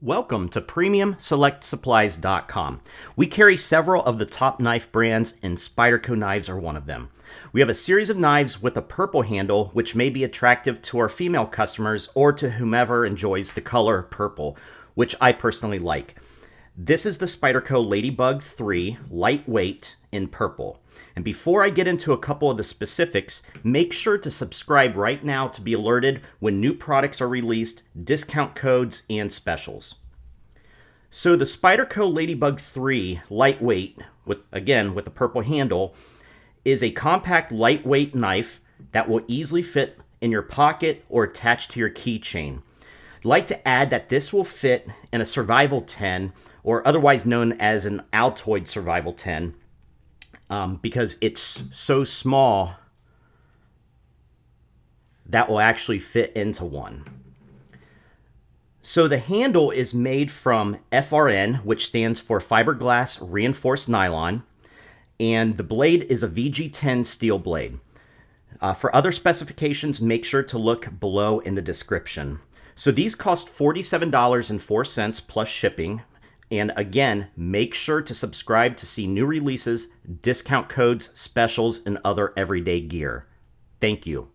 Welcome to PremiumSelectSupplies.com. We carry several of the top knife brands, and Spyderco knives are one of them. We have a series of knives with a purple handle, which may be attractive to our female customers or to whomever enjoys the color purple, which I personally like. This is the Spyderco Ladybug 3 lightweight in purple. And before I get into a couple of the specifics, make sure to subscribe right now to be alerted when new products are released, discount codes, and specials. So the Spyderco Ladybug 3 lightweight, with the purple handle, is a compact lightweight knife that will easily fit in your pocket or attach to your keychain. I'd like to add that this will fit in a survival 10, or otherwise known as an Altoid survival 10, because it's so small that will actually fit into one. So the handle is made from FRN, which stands for fiberglass reinforced nylon, and the blade is a VG10 steel blade. For other specifications, make sure to look below in the description. So these cost $47.04 plus shipping. And again, make sure to subscribe to see new releases, discount codes, specials, and other everyday gear. Thank you.